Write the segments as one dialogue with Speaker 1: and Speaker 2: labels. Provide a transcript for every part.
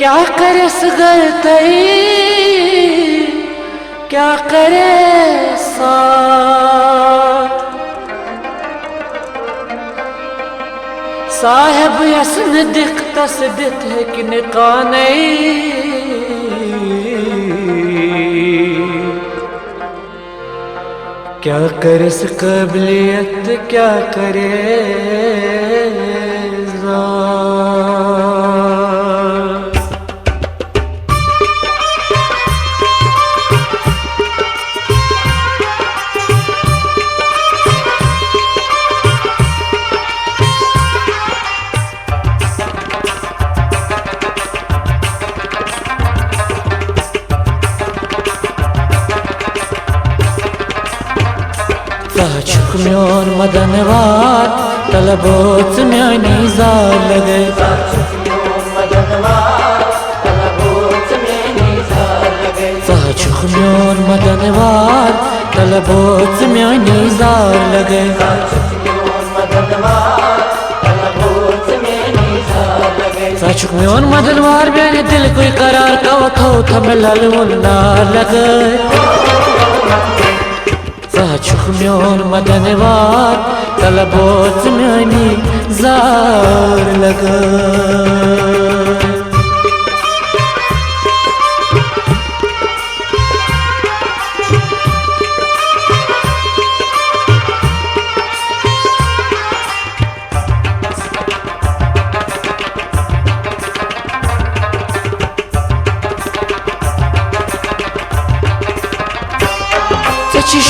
Speaker 1: क्या करे सगरतई क्या करे सा साहेब यसन दिख तसदित है कि निकाने क्या करे इस काबिलियत क्या करे साचुक म्योन मदनवार तलबोत म्यानी जार लगे साचुक म्योन मदनवार तलबोत म्यानी जार लगे साचुक म्योन मदनवार मेरे दिल कोई करार का थो थम ललमुल ना लगे साचुक म्योन मदनवार तलबोत म्यानी जार लगे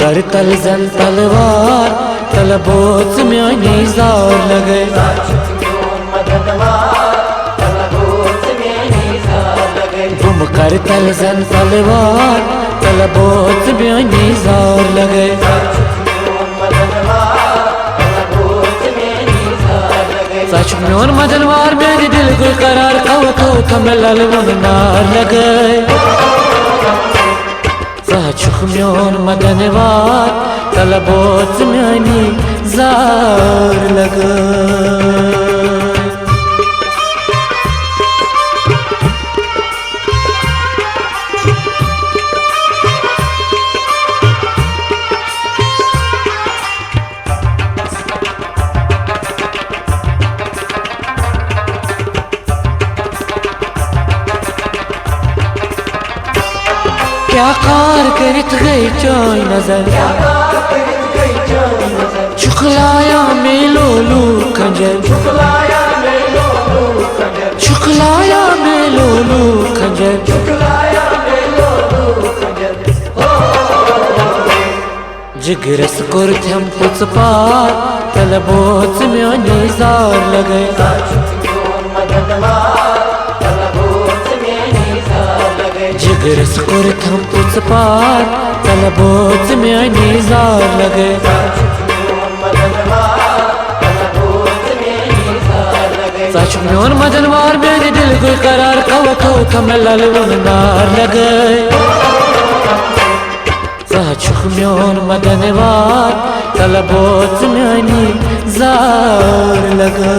Speaker 1: कर तलजन तलवार तलबोत म्यानी जार लगे बुम कर तलजन तलवार तलबोत म्यानी जार लगे सच म्योन मदनवार मेरे दिल को करार खो थम ललमुन नार लगे साचुक म्योन मदनवार तलबोत म्यानी जार लगे क्या कार करत गई चाय नजर चुकलाया मेलोलू खंजर चुकलाया मेलोलू खंजर जिगरस कुर्थम पुच पार तलबोत म्यानी जार लगे जिगरस कुर्थम पुच पार तलबोत म्यानी जार लगे सच म्योन मदनवार मेरे दिल को करार खो थम ललमुन नार लगे साचुक म्योन मदनवार तलबोत म्यानी जार लगे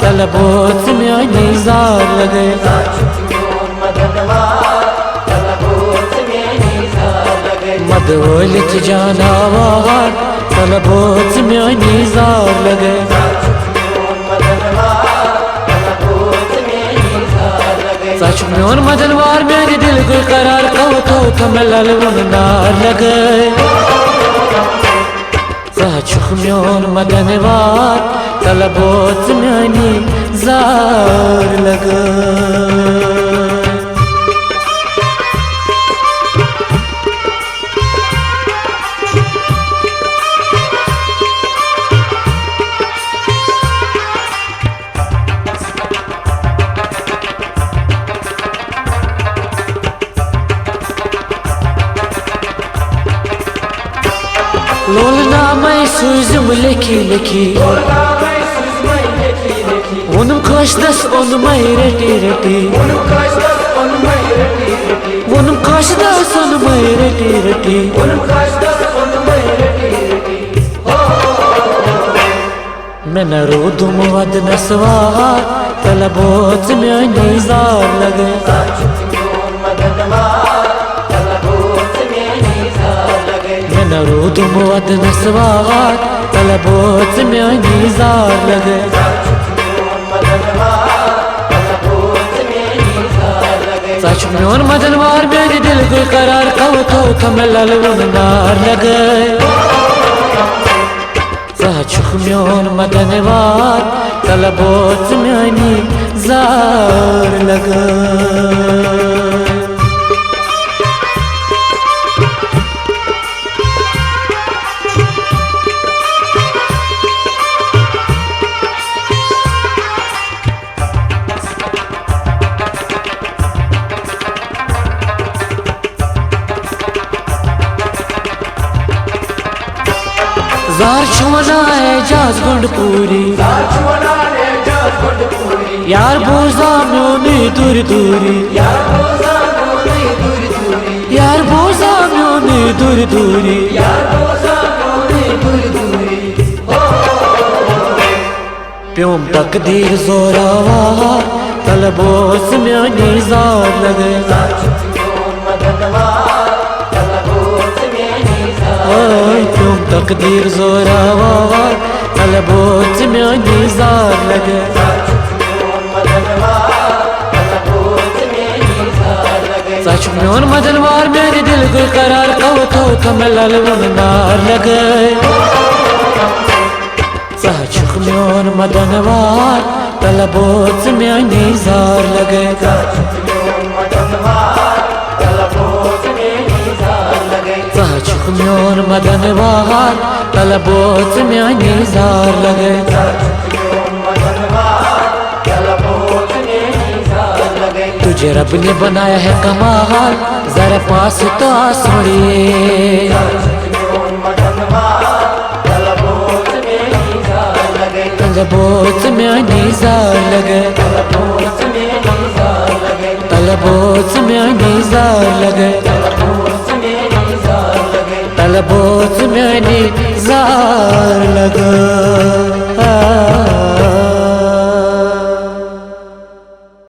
Speaker 1: तलबोत म्यानी जार लगे मद वलित जानवर तलबोच म्यानी जार लगे सच म्योन मदनवार मेरे दिल को करार कहो तो थम ललवन नार लगे सच म्योन मदनवार तलबोच म्यानी जार लगे लोलना मैं सुजुम लिखी लिखी उनम कशदस उन मैं रटी रटी उनम कशदस उन मैं रटी रटी मैं न रोदुम वद नसवार तलबोच म्यानी जार लगे नरूद मुअद नस्वार तलबोच म्यानी जार लगे सच म्योन मदनवार मेरे दिल को करार कहो तो थम ललवन नार लगे सच म्योन मदनवार तलबोच म्यानी जार लगे जार छुना है जाज गुंड पूरी यार बोझा म्योनी दूर दूरी यार बोझा म्योनी दूर दूरी प्योम तकदीर जोरावा तलबोच म्यानी जार लगे प्योम तकदीर जोरावा तलबोच म्यानी जार लगे सच म्योन मदनवार मेरे दिल को करार कहो तो थम ललवन नार लगे सच म्योन मदनवार तलबोच म्यानी जार लगे सच म्योन मदनवार तलबोच म्यानी जार लगे तुझे रब ने बनाया है कमाल जरा पास तो आसमड़िए तलबोच म्यानी जार लगे तलबोच म्यानी जार लगे तलबोच म्यानी जार लगे